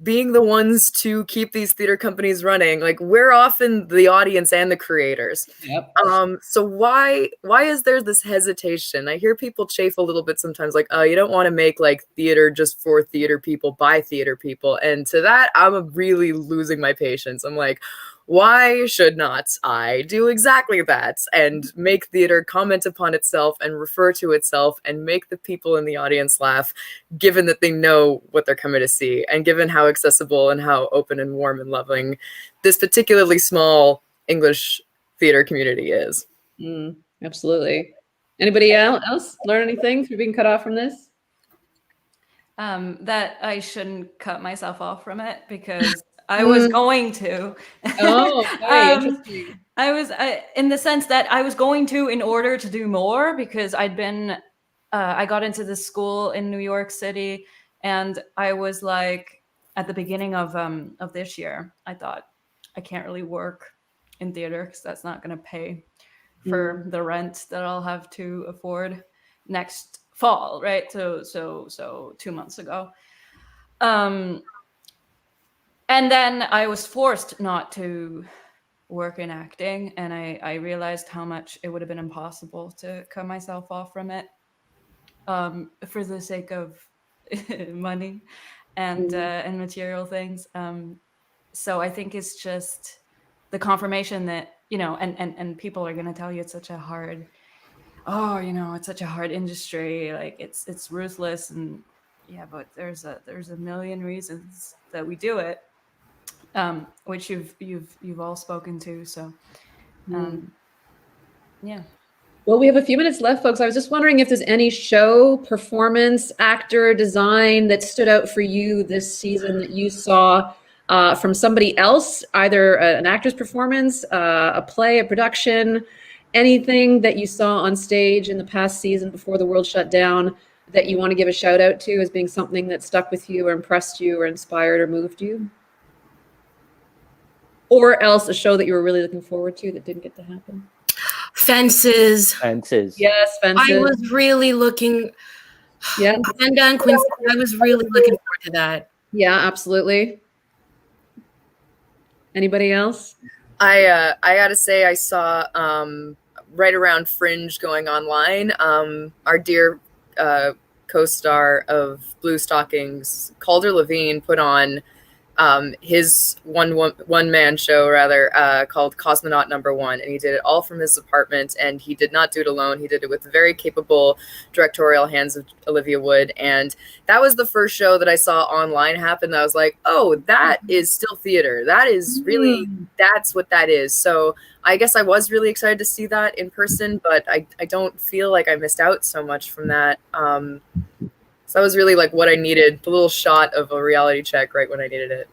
being the ones to keep these theater companies running, like we're often the audience and the creators. Yep. So why is there this hesitation? I hear people chafe a little bit sometimes, like, oh, you don't want to make like theater just for theater people by theater people. And to that, I'm really losing my patience. I'm like, why should not I do exactly that and make theater comment upon itself and refer to itself and make the people in the audience laugh, given that they know what they're coming to see and given how accessible and how open and warm and loving this particularly small English theater community is. Absolutely. Anybody else learn anything through being cut off from this? That I shouldn't cut myself off from it because I was going to. Oh, very interesting. In the sense that I was going to in order to do more because I got into this school in New York City, and I was like, at the beginning of this year, I thought I can't really work in theater because that's not going to pay for the rent that I'll have to afford next fall, right? So 2 months ago. And then I was forced not to work in acting, and I realized how much it would have been impossible to cut myself off from it for the sake of money and material things. So I think it's just the confirmation that, and people are going to tell you it's such a hard, it's such a hard industry. Like it's ruthless, and yeah, but there's a million reasons that we do it. Which you've all spoken to, so yeah. Well, we have a few minutes left, folks. I was just wondering if there's any show, performance, actor, design that stood out for you this season that you saw from somebody else, either an actor's performance, a play, a production, anything that you saw on stage in the past season before the world shut down that you want to give a shout out to as being something that stuck with you or impressed you or inspired or moved you? Or else a show that you were really looking forward to that didn't get to happen? Fences. Yes, Fences. I was really looking. Yeah. Brenda and Quincy, I was really looking forward to that. Yeah, absolutely. Anybody else? I gotta say, I saw right around Fringe going online, our dear co-star of Blue Stockings, Calder Levine, put on his one-man show called Cosmonaut #1, and he did it all from his apartment, and he did not do it alone. He did it with the very capable directorial hands of Olivia Wood, and that was the first show that I saw online happen that I was like, oh, that is still theater. That is really, that's what that is. So I guess I was really excited to see that in person, but I don't feel like I missed out so much from that. So that was really like what I needed, the little shot of a reality check right when I needed it.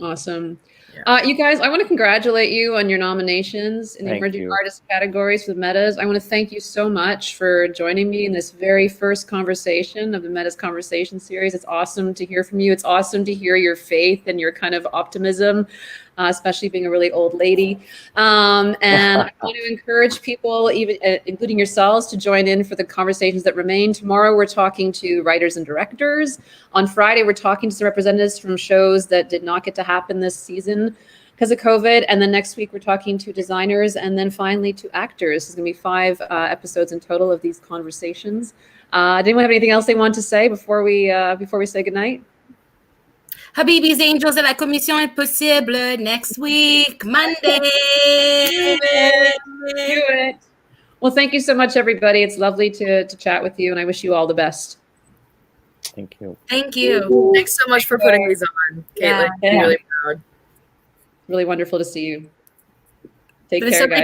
Awesome. Yeah. You guys, I want to congratulate you on your nominations in the Thank Emerging you. Artist categories for the Metas. I want to thank you so much for joining me in this very first conversation of the Metas Conversation series. It's awesome to hear from you. It's awesome to hear your faith and your kind of optimism, especially being a really old lady. And I want to encourage people, even including yourselves, to join in for the conversations that remain. Tomorrow, we're talking to writers and directors. On Friday, we're talking to some representatives from shows that did not get to happen this season because of COVID. And then next week, we're talking to designers, and then finally to actors. There's going to be 5 episodes in total of these conversations. Did anyone have anything else they want to say before we say goodnight? Habibi's Angels de la Commission Impossible next week, Monday. Do it. Well, thank you so much, everybody. It's lovely to chat with you, and I wish you all the best. Thank you. Thank you. Thanks so much for putting these on, Caitlin. Yeah. I'm really proud. Really wonderful to see you. Take But it's care, so guys.